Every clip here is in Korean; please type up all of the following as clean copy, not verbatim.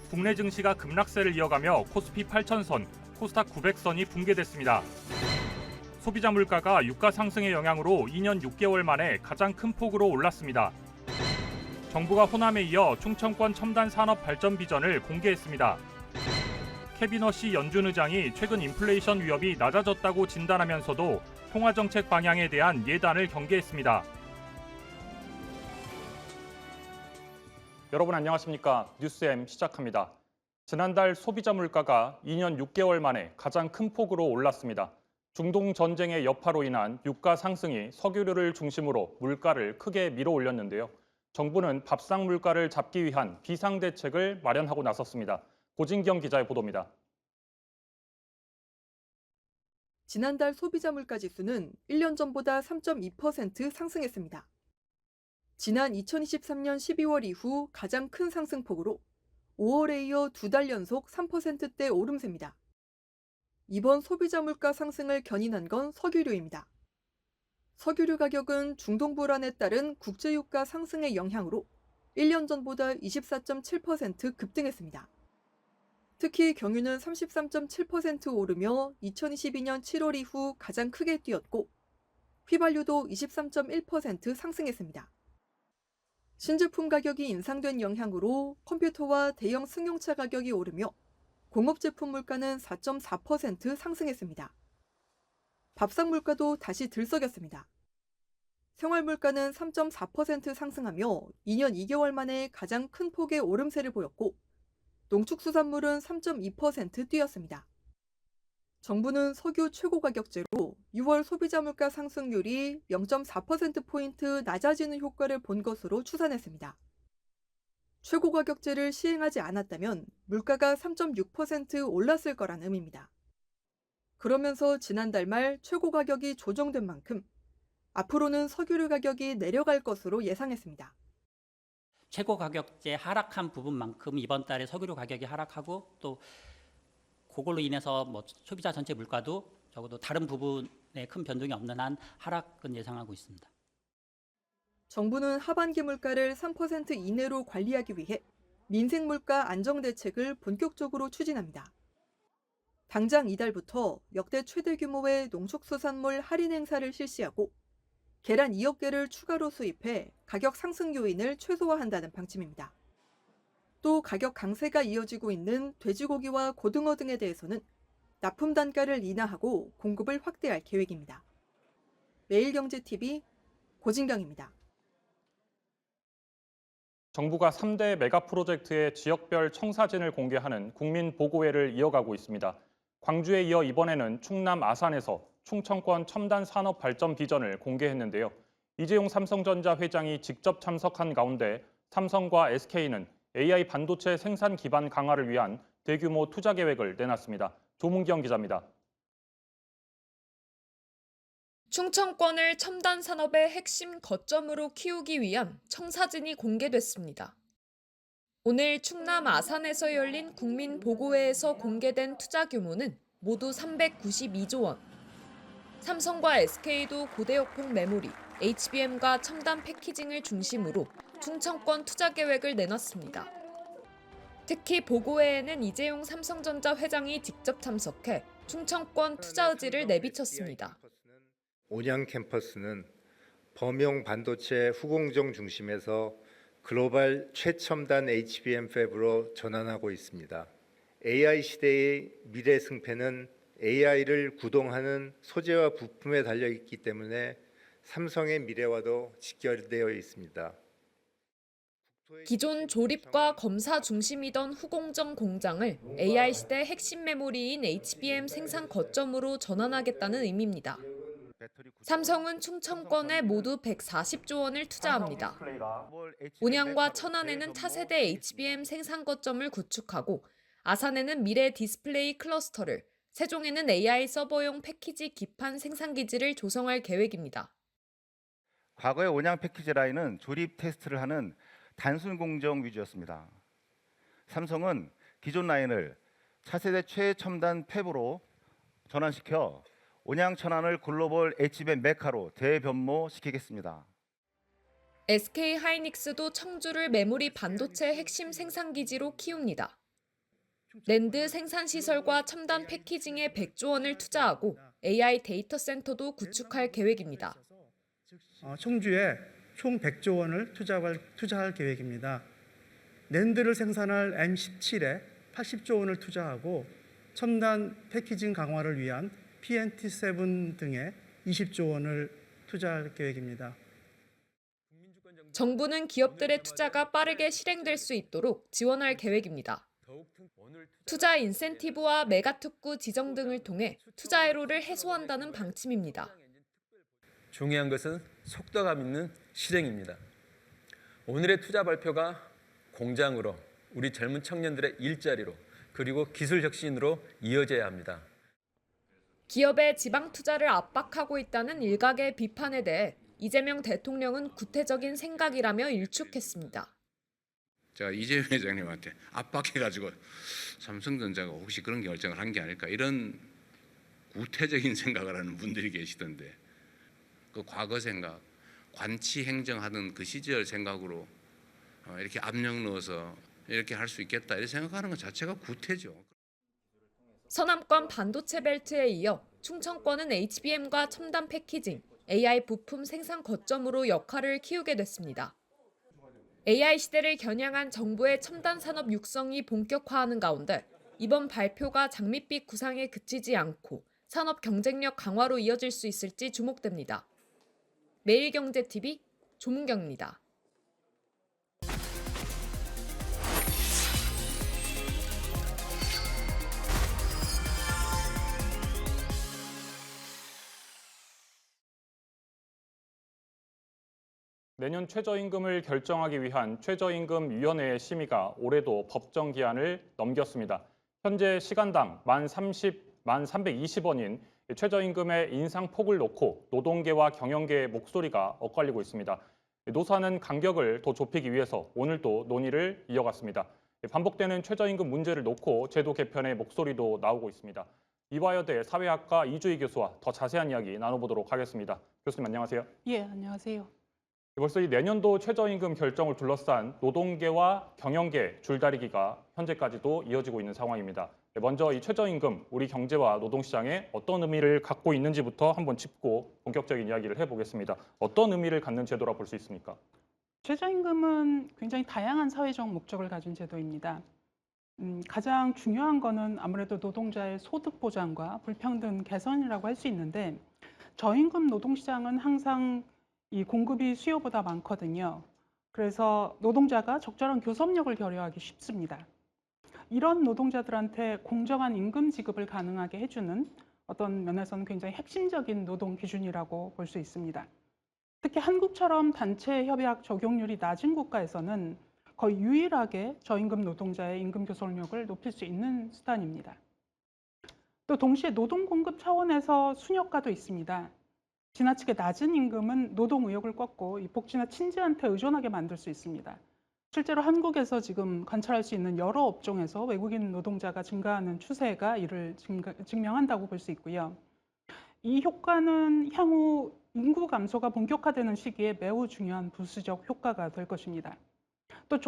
국내 증시가 급락세를 이어가며 코스피 8,000선, 코스닥 900선이 붕괴됐습니다. 소비자 물가가 유가 상승의 영향으로 2년 6개월 만에 가장 큰 폭으로 올랐습니다. 정부가 호남에 이어 충청권 첨단 산업 발전 비전을 공개했습니다. 캐비너시 연준 의장이 최근 인플레이션 위협이 낮아졌다고 진단하면서도 통화정책 방향에 대한 예단을 경계했습니다. 여러분 안녕하십니까? 뉴스M 시작합니다. 지난달 소비자 물가가 2년 6개월 만에 가장 큰 폭으로 올랐습니다. 중동 전쟁의 여파로 인한 유가 상승이 석유류를 중심으로 물가를 크게 밀어올렸는데요. 정부는 밥상 물가를 잡기 위한 비상대책을 마련하고 나섰습니다. 고진경 기자의 보도입니다. 지난달 소비자 물가 지수는 1년 전보다 3.2% 상승했습니다. 지난 2023년 12월 이후 가장 큰 상승폭으로 5월에 이어 2달 연속 3%대 오름세입니다. 이번 소비자 물가 상승을 견인한 건 석유류입니다. 석유류 가격은 중동 불안에 따른 국제유가 상승의 영향으로 1년 전보다 24.7% 급등했습니다. 특히 경유는 33.7% 오르며 2022년 7월 이후 가장 크게 뛰었고 휘발유도 23.1% 상승했습니다. 신제품 가격이 인상된 영향으로 컴퓨터와 대형 승용차 가격이 오르며 공업제품 물가는 4.4% 상승했습니다. 밥상 물가도 다시 들썩였습니다. 생활 물가는 3.4% 상승하며 2년 2개월 만에 가장 큰 폭의 오름세를 보였고 농축수산물은 3.2% 뛰었습니다. 정부는 석유 최고가격제로 6월 소비자 물가 상승률이 0.4%포인트 낮아지는 효과를 본 것으로 추산했습니다. 최고가격제를 시행하지 않았다면 물가가 3.6% 올랐을 거란 의미입니다. 그러면서 지난달 말 최고가격이 조정된 만큼 앞으로는 석유류 가격이 내려갈 것으로 예상했습니다. 최고 가격제 하락한 부분만큼 이번 달에 석유류 가격이 하락하고 또 그걸로 인해서 소비자 전체 물가도 적어도 다른 부분에 큰 변동이 없는 한 하락은 예상하고 있습니다. 정부는 하반기 물가를 3% 이내로 관리하기 위해 민생 물가 안정 대책을 본격적으로 추진합니다. 당장 이달부터 역대 최대 규모의 농축수산물 할인 행사를 실시하고 계란 2억 개를 추가로 수입해 가격 상승 요인을 최소화한다는 방침입니다. 또 가격 강세가 이어지고 있는 돼지고기와 고등어 등에 대해서는 납품 단가를 인하하고 공급을 확대할 계획입니다. 매일경제TV 고진경입니다. 정부가 3대 메가 프로젝트의 지역별 청사진을 공개하는 국민보고회를 이어가고 있습니다. 광주에 이어 이번에는 충남 아산에서 충청권 첨단 산업 발전 비전을 공개했는데요. 이재용 삼성전자 회장이 직접 참석한 가운데 삼성과 SK는 AI 반도체 생산 기반 강화를 위한 대규모 투자 계획을 내놨습니다. 조문경 기자입니다. 충청권을 첨단 산업의 핵심 거점으로 키우기 위한 청사진이 공개됐습니다. 오늘 충남 아산에서 열린 국민보고회에서 공개된 투자 규모는 모두 392조 원. 삼성과 SK도 고대역폭 메모리, HBM과 첨단 패키징을 중심으로 충청권 투자 계획을 내놨습니다. 특히 보고회에는 이재용 삼성전자 회장이 직접 참석해 충청권 투자 의지를 내비쳤습니다. 온양 캠퍼스는 범용 반도체 후공정 중심에서 글로벌 최첨단 HBM 팹으로 전환하고 있습니다. AI 시대의 미래 승패는 AI를 구동하는 소재와 부품에 달려있기 때문에 삼성의 미래와도 직결되어 있습니다. 기존 조립과 검사 중심이던 후공정 공장을 AI 시대 핵심 메모리인 HBM 생산 거점으로 전환하겠다는 의미입니다. 삼성은 충청권에 모두 140조 원을 투자합니다. 온양과 천안에는 차세대 HBM 생산 거점을 구축하고 아산에는 미래 디스플레이 클러스터를, 세종에는 AI 서버용 패키지 기판 생산 기지를 조성할 계획입니다. 과거의 온양 패키지 라인은 조립 테스트를 하는 단순 공정 위주였습니다. 삼성은 기존 라인을 차세대 최첨단 팹으로 전환시켜 온양 천안을 글로벌 HBM 메카로 대변모시키겠습니다. SK 하이닉스도 청주를 메모리 반도체 핵심 생산 기지로 키웁니다. 랜드 생산시설과 첨단 패키징에 100조 원을 투자하고 AI 데이터 센터도 구축할 계획입니다. 청주에 총 100조 원을 투자할 계획입니다. 랜드를 생산할 M17에 80조 원을 투자하고 첨단 패키징 강화를 위한 PNT7 등에 20조 원을 투자할 계획입니다. 정부는 기업들의 투자가 빠르게 실행될 수 있도록 지원할 계획입니다. 투자 인센티브와 메가특구 지정 등을 통해 투자회로를 해소한다는 방침입니다. 중요한 것은 속도감 있는 실행입니다. 오늘의 투자 발표가 공장으로, 우리 젊은 청년들의 일자리로, 그리고 기술 혁신으로 이어져야 합니다. 기업의 지방 투자를 압박하고 있다는 일각의 비판에 대해 이재명 대통령은 구태적인 생각이라며 일축했습니다. 제가 이재명 회장님한테 압박해가지고 삼성전자가 혹시 그런 결정을 한 게 아닐까 이런 구태적인 생각을 하는 분들이 계시던데 그 과거 생각, 관치 행정하던 그 시절 생각으로 이렇게 압력 넣어서 이렇게 할 수 있겠다 이렇게 생각하는 것 자체가 구태죠. 서남권 반도체 벨트에 이어 충청권은 HBM과 첨단 패키징, AI 부품 생산 거점으로 역할을 키우게 됐습니다. AI 시대를 겨냥한 정부의 첨단 산업 육성이 본격화하는 가운데 이번 발표가 장밋빛 구상에 그치지 않고 산업 경쟁력 강화로 이어질 수 있을지 주목됩니다. 매일경제TV 조문경입니다. 내년 최저임금을 결정하기 위한 최저임금위원회의 심의가 올해도 법정 기한을 넘겼습니다. 현재 시간당 320원인 최저임금의 인상폭을 놓고 노동계와 경영계의 목소리가 엇갈리고 있습니다. 노사는 간격을 더 좁히기 위해서 오늘도 논의를 이어갔습니다. 반복되는 최저임금 문제를 놓고 제도 개편의 목소리도 나오고 있습니다. 이화여대 사회학과 이주희 교수와 더 자세한 이야기 나눠보도록 하겠습니다. 교수님 안녕하세요. 예, 안녕하세요. 벌써 이 내년도 최저임금 결정을 둘러싼 노동계와 경영계 줄다리기가 현재까지도 이어지고 있는 상황입니다. 먼저 이 최저임금, 우리 경제와 노동시장에 어떤 의미를 갖고 있는지부터 한번 짚고 본격적인 이야기를 해보겠습니다. 어떤 의미를 갖는 제도라 볼 수 있습니까? 최저임금은 굉장히 다양한 사회적 목적을 가진 제도입니다. 가장 중요한 거는 아무래도 노동자의 소득 보장과 불평등 개선이라고 할 수 있는데 저임금 노동시장은 항상 이 공급이 수요보다 많거든요. 그래서 노동자가 적절한 교섭력을 결여하기 쉽습니다. 이런 노동자들한테 공정한 임금 지급을 가능하게 해주는 어떤 면에서는 굉장히 핵심적인 노동 기준이라고 볼 수 있습니다. 특히 한국처럼 단체 협약 적용률이 낮은 국가에서는 거의 유일하게 저임금 노동자의 임금 교섭력을 높일 수 있는 수단입니다. 또 동시에 노동 공급 차원에서 순효과도 있습니다. 지나치게 낮은 임금은 노동 의욕을 꺾고 이 복지나 친지한테 의존하게 만들 수 있습니다. 실제로 한국에서 지금 관찰할 수 있는 여러 업종에서 외국인 노동자가 증가하는 추세가 이를 증명한다고 볼 수 있고요. 이 효과는 향후 인구 감소가 본격화되는 시기에 매우 중요한 부수적 효과가 될 것입니다. 또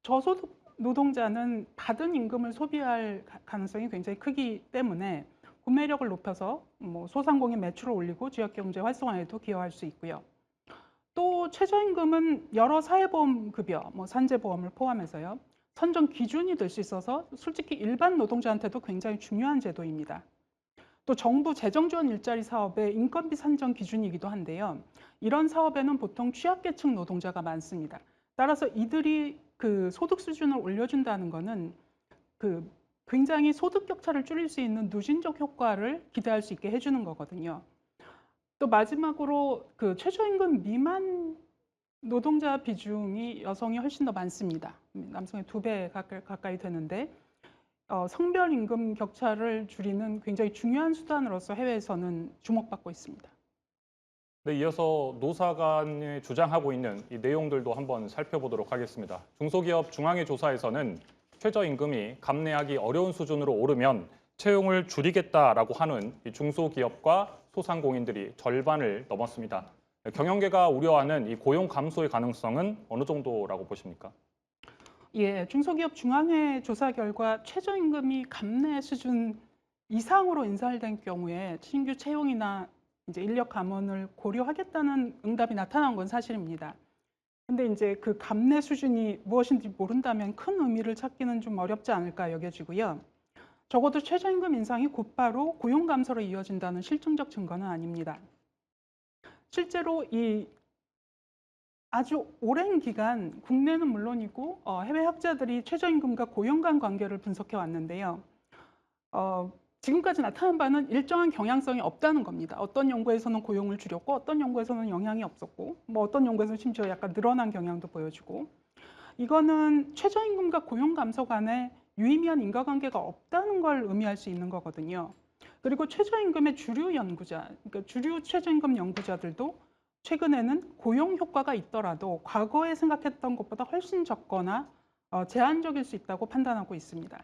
저소득 노동자는 받은 임금을 소비할 가능성이 굉장히 크기 때문에 구매력을 높여서 소상공인 매출을 올리고 지역경제 활성화에도 기여할 수 있고요. 또 최저임금은 여러 사회보험 급여, 산재보험을 포함해서요. 선정 기준이 될 수 있어서 솔직히 일반 노동자한테도 굉장히 중요한 제도입니다. 또 정부 재정지원 일자리 사업의 인건비 산정 기준이기도 한데요. 이런 사업에는 보통 취약계층 노동자가 많습니다. 따라서 이들이 그 소득 수준을 올려준다는 것은 굉장히 소득 격차를 줄일 수 있는 누진적 효과를 기대할 수 있게 해주는 거거든요. 또 마지막으로 그 최저임금 미만 노동자 비중이 여성이 훨씬 더 많습니다. 남성의 2배 가까이 되는데 성별 임금 격차를 줄이는 굉장히 중요한 수단으로서 해외에서는 주목받고 있습니다. 네, 이어서 노사 간에 주장하고 있는 이 내용들도 한번 살펴보도록 하겠습니다. 중소기업 중앙회 조사에서는 최저임금이 감내하기 어려운 수준으로 오르면 채용을 줄이겠다라고 하는 이 중소기업과 소상공인들이 절반을 넘었습니다. 경영계가 우려하는 이 고용 감소의 가능성은 어느 정도라고 보십니까? 예, 중소기업 중앙회 조사 결과 최저임금이 감내 수준 이상으로 인상된 경우에 신규 채용이나 이제 인력 감원을 고려하겠다는 응답이 나타난 건 사실입니다. 근데 이제 그 감내 수준이 무엇인지 모른다면 큰 의미를 찾기는 좀 어렵지 않을까 여겨지고요. 적어도 최저임금 인상이 곧바로 고용 감소로 이어진다는 실증적 증거는 아닙니다. 실제로 이 아주 오랜 기간 국내는 물론이고 해외 학자들이 최저임금과 고용 간 관계를 분석해 왔는데요. 지금까지 나타난 바는 일정한 경향성이 없다는 겁니다. 어떤 연구에서는 고용을 줄였고 어떤 연구에서는 영향이 없었고 뭐 어떤 연구에서는 심지어 약간 늘어난 경향도 보여주고 이거는 최저임금과 고용 감소 간에 유의미한 인과관계가 없다는 걸 의미할 수 있는 거거든요. 그리고 최저임금의 주류 연구자, 그러니까 주류 최저임금 연구자들도 최근에는 고용 효과가 있더라도 과거에 생각했던 것보다 훨씬 적거나 제한적일 수 있다고 판단하고 있습니다.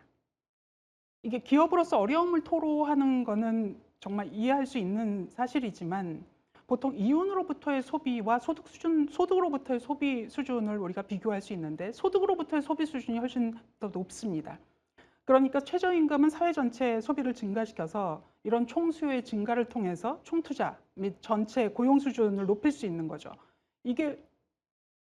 이게 기업으로서 어려움을 토로하는 거는 정말 이해할 수 있는 사실이지만 보통 이윤으로부터의 소비와 소득으로부터의 소비 수준을 우리가 비교할 수 있는데 소득으로부터의 소비 수준이 훨씬 더 높습니다. 그러니까 최저임금은 사회 전체의 소비를 증가시켜서 이런 총수요의 증가를 통해서 총투자 및 전체 고용 수준을 높일 수 있는 거죠. 이게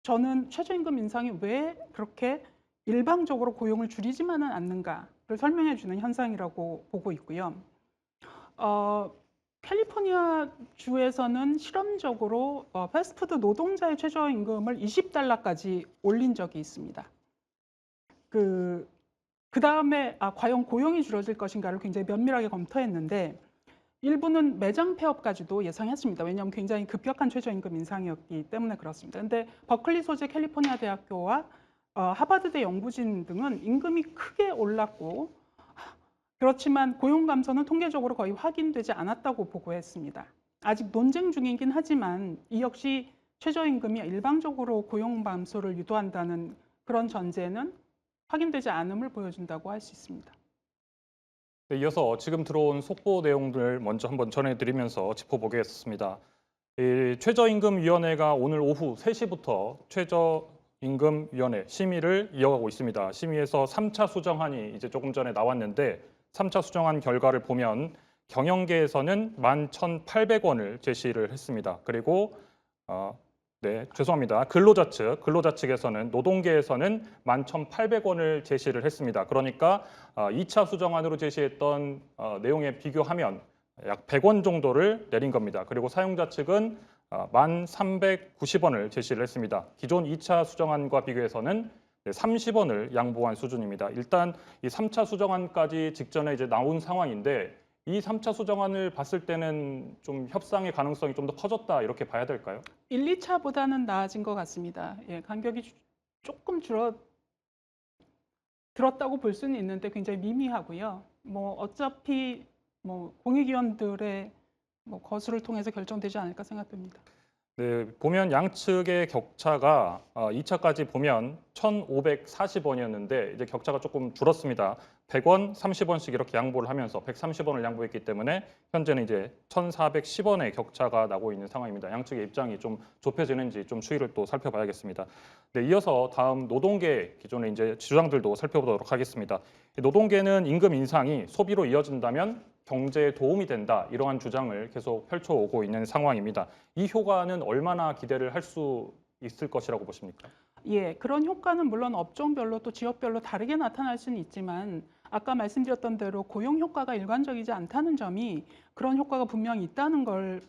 저는 최저임금 인상이 왜 그렇게 일방적으로 고용을 줄이지만은 않는가를 설명해 주는 현상이라고 보고 있고요. 캘리포니아 주에서는 실험적으로 패스트푸드 노동자의 최저임금을 $20까지 올린 적이 있습니다. 그 다음에 과연 고용이 줄어들 것인가를 굉장히 면밀하게 검토했는데 일부는 매장 폐업까지도 예상했습니다. 왜냐하면 굉장히 급격한 최저임금 인상이었기 때문에 그렇습니다. 그런데 버클리 소재 캘리포니아 대학교와 하버드대 연구진 등은 임금이 크게 올랐고 그렇지만 고용 감소는 통계적으로 거의 확인되지 않았다고 보고했습니다. 아직 논쟁 중이긴 하지만 이 역시 최저임금이 일방적으로 고용 감소를 유도한다는 그런 전제는 확인되지 않음을 보여준다고 할 수 있습니다. 네, 이어서 지금 들어온 속보 내용들 먼저 한번 전해드리면서 짚어보겠습니다. 최저임금위원회가 오늘 오후 3시부터 최저임금위원회 심의를 이어가고 있습니다. 심의에서 3차 수정안이 이제 조금 전에 나왔는데 3차 수정안 결과를 보면 경영계에서는 11,800원을 제시를 했습니다. 그리고 근로자 측에서는 노동계에서는 11,800원을 제시를 했습니다. 그러니까 2차 수정안으로 제시했던 내용에 비교하면 약 100원 정도를 내린 겁니다. 그리고 사용자 측은 1,390원을 제시를 했습니다. 기존 2차 수정안과 비교해서는 30원을 양보한 수준입니다. 일단 이 3차 수정안까지 직전에 이제 나온 상황인데 이 3차 수정안을 봤을 때는 좀 협상의 가능성이 좀 더 커졌다 이렇게 봐야 될까요? 1, 2차보다는 나아진 것 같습니다. 예, 간격이 조금 들었다고 볼 수는 있는데 굉장히 미미하고요. 뭐 어차피 뭐 공익위원들의 뭐 거수를 통해서 결정되지 않을까 생각됩니다. 네, 보면 양측의 격차가 2차까지 보면 1,540원이었는데 이제 격차가 조금 줄었습니다. 100원, 30원씩 이렇게 양보를 하면서 130원을 양보했기 때문에 현재는 이제 1,410원의 격차가 나고 있는 상황입니다. 양측의 입장이 좀 좁혀지는지 좀 추이를 또 살펴봐야겠습니다. 네, 이어서 다음 노동계 기존의 이제 주장들도 살펴보도록 하겠습니다. 노동계는 임금 인상이 소비로 이어진다면 경제에 도움이 된다 이러한 주장을 계속 펼쳐오고 있는 상황입니다. 이 효과는 얼마나 기대를 할 수 있을 것이라고 보십니까? 예, 그런 효과는 물론 업종별로 또 지역별로 다르게 나타날 수는 있지만 아까 말씀드렸던 대로 고용 효과가 일관적이지 않다는 점이 그런 효과가 분명히 있다는 걸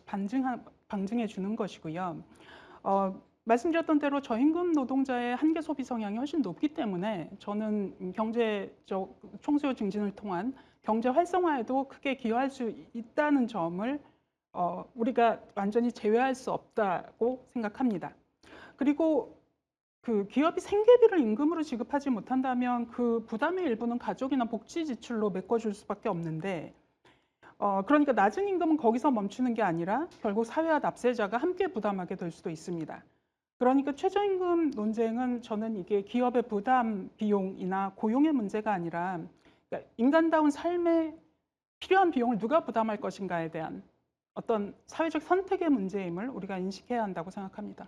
방증해 주는 것이고요. 말씀드렸던 대로 저임금 노동자의 한계 소비 성향이 훨씬 높기 때문에 저는 경제적 총수요 증진을 통한 경제 활성화에도 크게 기여할 수 있다는 점을 우리가 완전히 제외할 수 없다고 생각합니다. 그리고 그 기업이 생계비를 임금으로 지급하지 못한다면 그 부담의 일부는 가족이나 복지 지출로 메꿔줄 수밖에 없는데 그러니까 낮은 임금은 거기서 멈추는 게 아니라 결국 사회와 납세자가 함께 부담하게 될 수도 있습니다. 그러니까 최저임금 논쟁은 저는 이게 기업의 부담 비용이나 고용의 문제가 아니라 그러니까 인간다운 삶에 필요한 비용을 누가 부담할 것인가에 대한 어떤 사회적 선택의 문제임을 우리가 인식해야 한다고 생각합니다.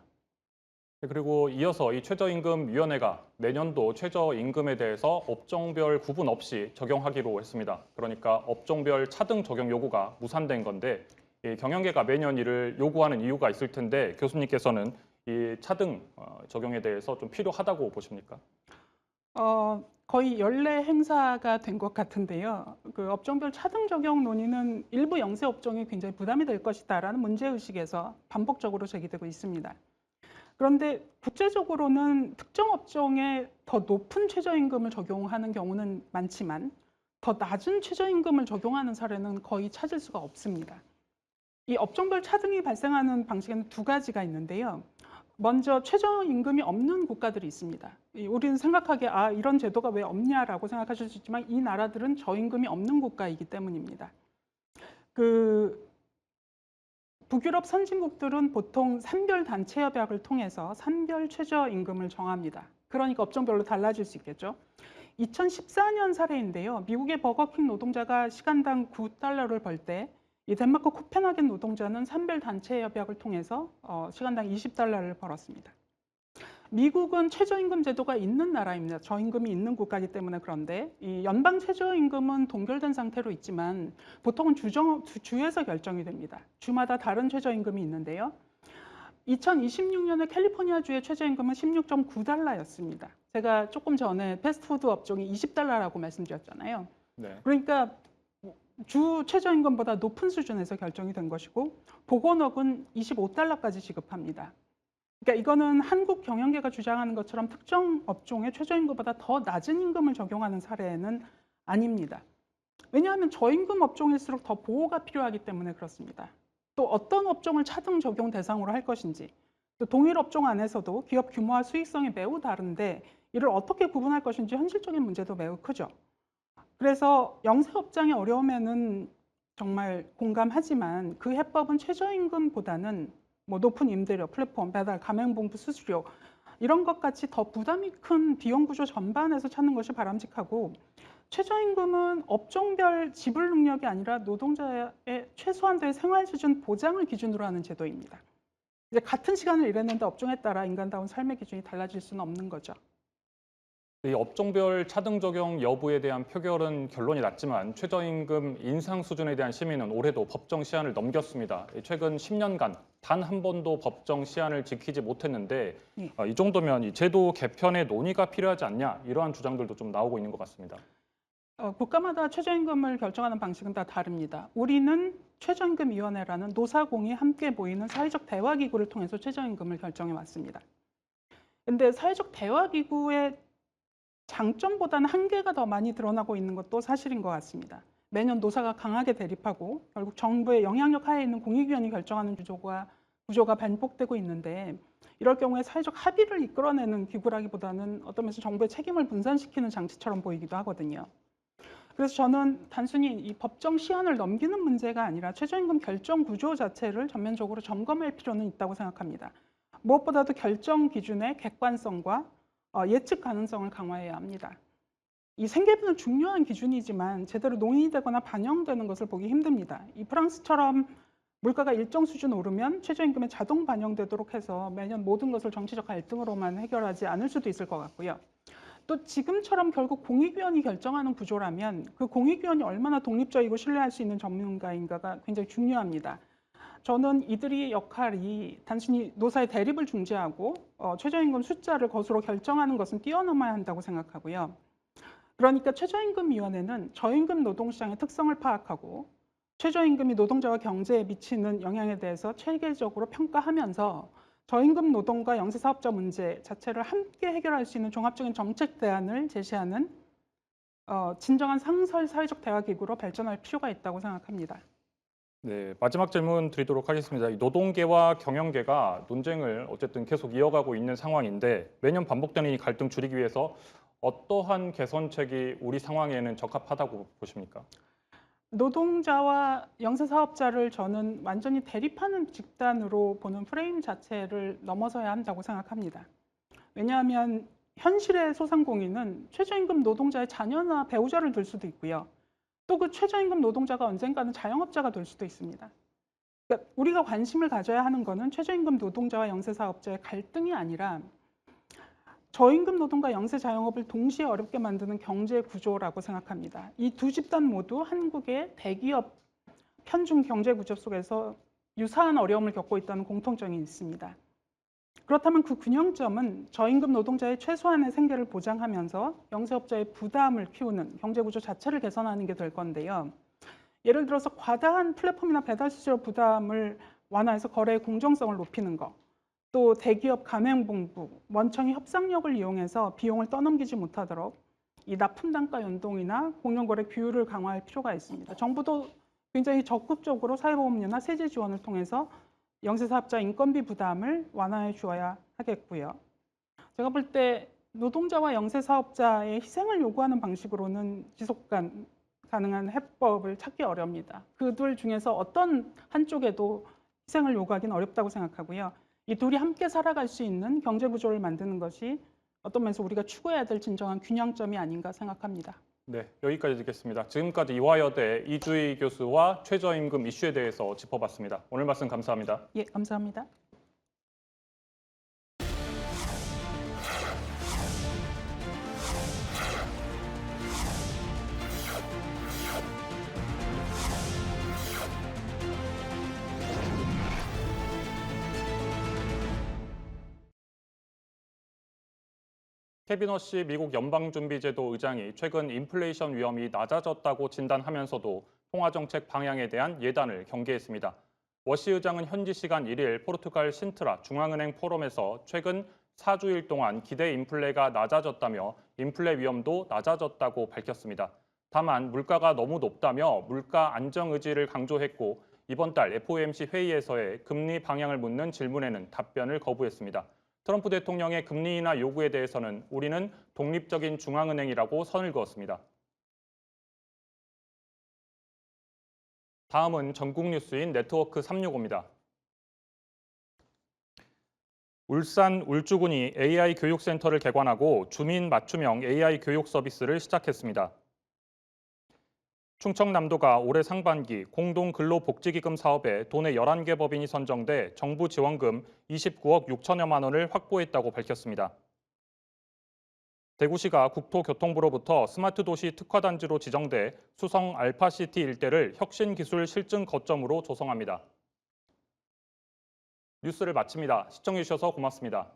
그리고 이어서 이 최저임금위원회가 내년도 최저임금에 대해서 업종별 구분 없이 적용하기로 했습니다. 그러니까 업종별 차등 적용 요구가 무산된 건데 이 경영계가 매년 이를 요구하는 이유가 있을 텐데 교수님께서는 이 차등 적용에 대해서 좀 필요하다고 보십니까? 거의 연례 행사가 된 것 같은데요. 그 업종별 차등 적용 논의는 일부 영세 업종이 굉장히 부담이 될 것이다라는 문제의식에서 반복적으로 제기되고 있습니다. 그런데 구체적으로는 특정 업종에 더 높은 최저임금을 적용하는 경우는 많지만 더 낮은 최저임금을 적용하는 사례는 거의 찾을 수가 없습니다. 이 업종별 차등이 발생하는 방식에는 두 가지가 있는데요. 먼저 최저임금이 없는 국가들이 있습니다. 우리는 생각하기에 이런 제도가 왜 없냐라고 생각하실 수 있지만 이 나라들은 저임금이 없는 국가이기 때문입니다. 북유럽 선진국들은 보통 산별 단체 협약을 통해서 산별 최저임금을 정합니다. 그러니까 업종별로 달라질 수 있겠죠. 2014년 사례인데요. 미국의 버거킹 노동자가 시간당 $9를 벌 때 이 덴마크 코펜하겐 노동자는 산별 단체 협약을 통해서 시간당 $20를 벌었습니다. 미국은 최저임금 제도가 있는 나라입니다. 저임금이 있는 국가이기 때문에. 그런데 이 연방 최저임금은 동결된 상태로 있지만 보통은 주에서 결정이 됩니다. 주마다 다른 최저임금이 있는데요. 2026년에 캘리포니아주의 최저임금은 $16.9였습니다. 제가 조금 전에 패스트푸드 업종이 $20라고 말씀드렸잖아요. 네. 그러니까 주 최저임금보다 높은 수준에서 결정이 된 것이고 보건업은 $25까지 지급합니다. 그러니까 이거는 한국 경영계가 주장하는 것처럼 특정 업종의 최저임금보다 더 낮은 임금을 적용하는 사례는 아닙니다. 왜냐하면 저임금 업종일수록 더 보호가 필요하기 때문에 그렇습니다. 또 어떤 업종을 차등 적용 대상으로 할 것인지, 또 동일 업종 안에서도 기업 규모와 수익성이 매우 다른데 이를 어떻게 구분할 것인지 현실적인 문제도 매우 크죠. 그래서 영세업장의 어려움에는 정말 공감하지만 그 해법은 최저임금보다는 높은 임대료, 플랫폼, 배달, 가맹봉투 수수료 이런 것 같이 더 부담이 큰 비용 구조 전반에서 찾는 것이 바람직하고 최저임금은 업종별 지불 능력이 아니라 노동자의 최소한도의 생활 수준 보장을 기준으로 하는 제도입니다. 이제 같은 시간을 일했는데 업종에 따라 인간다운 삶의 기준이 달라질 수는 없는 거죠. 이 업종별 차등 적용 여부에 대한 표결은 결론이 났지만 최저임금 인상 수준에 대한 심의는 올해도 법정 시한을 넘겼습니다. 최근 10년간 단 한 번도 법정 시한을 지키지 못했는데 이 정도면 이 제도 개편의 논의가 필요하지 않냐 이러한 주장들도 좀 나오고 있는 것 같습니다. 국가마다 최저임금을 결정하는 방식은 다 다릅니다. 우리는 최저임금위원회라는 노사공이 함께 모이는 사회적 대화기구를 통해서 최저임금을 결정해 왔습니다. 근데 사회적 대화기구의 장점보다는 한계가 더 많이 드러나고 있는 것도 사실인 것 같습니다. 매년 노사가 강하게 대립하고 결국 정부의 영향력 하에 있는 공익위원이 결정하는 구조가 반복되고 있는데 이럴 경우에 사회적 합의를 이끌어내는 기구라기보다는 어떤 면에서 정부의 책임을 분산시키는 장치처럼 보이기도 하거든요. 그래서 저는 단순히 이 법정 시한을 넘기는 문제가 아니라 최저임금 결정 구조 자체를 전면적으로 점검할 필요는 있다고 생각합니다. 무엇보다도 결정 기준의 객관성과 예측 가능성을 강화해야 합니다. 이 생계비는 중요한 기준이지만 제대로 논의되거나 반영되는 것을 보기 힘듭니다. 이 프랑스처럼 물가가 일정 수준 오르면 최저임금에 자동 반영되도록 해서 매년 모든 것을 정치적 갈등으로만 해결하지 않을 수도 있을 것 같고요. 또 지금처럼 결국 공익위원이 결정하는 구조라면 그 공익위원이 얼마나 독립적이고 신뢰할 수 있는 전문가인가가 굉장히 중요합니다. 저는 이들의 역할이 단순히 노사의 대립을 중재하고 최저임금 숫자를 것으로 결정하는 것은 뛰어넘어야 한다고 생각하고요. 그러니까 최저임금위원회는 저임금 노동시장의 특성을 파악하고 최저임금이 노동자와 경제에 미치는 영향에 대해서 체계적으로 평가하면서 저임금 노동과 영세사업자 문제 자체를 함께 해결할 수 있는 종합적인 정책 대안을 제시하는 진정한 상설 사회적 대화기구로 발전할 필요가 있다고 생각합니다. 네, 마지막 질문 드리도록 하겠습니다. 이 노동계와 경영계가 논쟁을 어쨌든 계속 이어가고 있는 상황인데 매년 반복되는 이 갈등 줄이기 위해서 어떠한 개선책이 우리 상황에는 적합하다고 보십니까? 노동자와 영세사업자를 저는 완전히 대립하는 집단으로 보는 프레임 자체를 넘어서야 한다고 생각합니다. 왜냐하면 현실의 소상공인은 최저임금 노동자의 자녀나 배우자를 둘 수도 있고요. 또 그 최저임금 노동자가 언젠가는 자영업자가 될 수도 있습니다. 그러니까 우리가 관심을 가져야 하는 거는 최저임금 노동자와 영세사업자의 갈등이 아니라 저임금 노동과 영세자영업을 동시에 어렵게 만드는 경제 구조라고 생각합니다. 이 두 집단 모두 한국의 대기업 편중 경제 구조 속에서 유사한 어려움을 겪고 있다는 공통점이 있습니다. 그렇다면 그 균형점은 저임금 노동자의 최소한의 생계를 보장하면서 영세업자의 부담을 키우는 경제 구조 자체를 개선하는 게 될 건데요. 예를 들어서 과다한 플랫폼이나 배달 수수료 부담을 완화해서 거래의 공정성을 높이는 것, 또 대기업 가맹본부, 원청의 협상력을 이용해서 비용을 떠넘기지 못하도록 이 납품 단가 연동이나 공정거래 규율을 강화할 필요가 있습니다. 정부도 굉장히 적극적으로 사회보험료나 세제 지원을 통해서 영세사업자 인건비 부담을 완화해 주어야 하겠고요. 제가 볼 때 노동자와 영세사업자의 희생을 요구하는 방식으로는 지속 가능한 해법을 찾기 어렵니다. 그 둘 중에서 어떤 한쪽에도 희생을 요구하기는 어렵다고 생각하고요. 이 둘이 함께 살아갈 수 있는 경제 구조를 만드는 것이 어떤 면에서 우리가 추구해야 될 진정한 균형점이 아닌가 생각합니다. 네, 여기까지 듣겠습니다. 지금까지 이화여대 이주희 교수와 최저임금 이슈에 대해서 짚어봤습니다. 오늘 말씀 감사합니다. 예, 감사합니다. 케빈 허시 미국 연방준비제도 의장이 최근 인플레이션 위험이 낮아졌다고 진단하면서도 통화정책 방향에 대한 예단을 경계했습니다. 워시 의장은 현지 시간 1일 포르투갈 신트라 중앙은행 포럼에서 최근 4주일 동안 기대 인플레가 낮아졌다며 인플레 위험도 낮아졌다고 밝혔습니다. 다만 물가가 너무 높다며 물가 안정 의지를 강조했고 이번 달 FOMC 회의에서의 금리 방향을 묻는 질문에는 답변을 거부했습니다. 트럼프 대통령의 금리 인하 요구에 대해서는 우리는 독립적인 중앙은행이라고 선을 그었습니다. 다음은 전국 뉴스인 네트워크 365입니다. 울산 울주군이 AI 교육센터를 개관하고 주민 맞춤형 AI 교육 서비스를 시작했습니다. 충청남도가 올해 상반기 공동근로복지기금 사업에 도내 11개 법인이 선정돼 정부 지원금 29억 6천여만 원을 확보했다고 밝혔습니다. 대구시가 국토교통부로부터 스마트도시 특화단지로 지정돼 수성 알파시티 일대를 혁신기술 실증 거점으로 조성합니다. 뉴스를 마칩니다. 시청해주셔서 고맙습니다.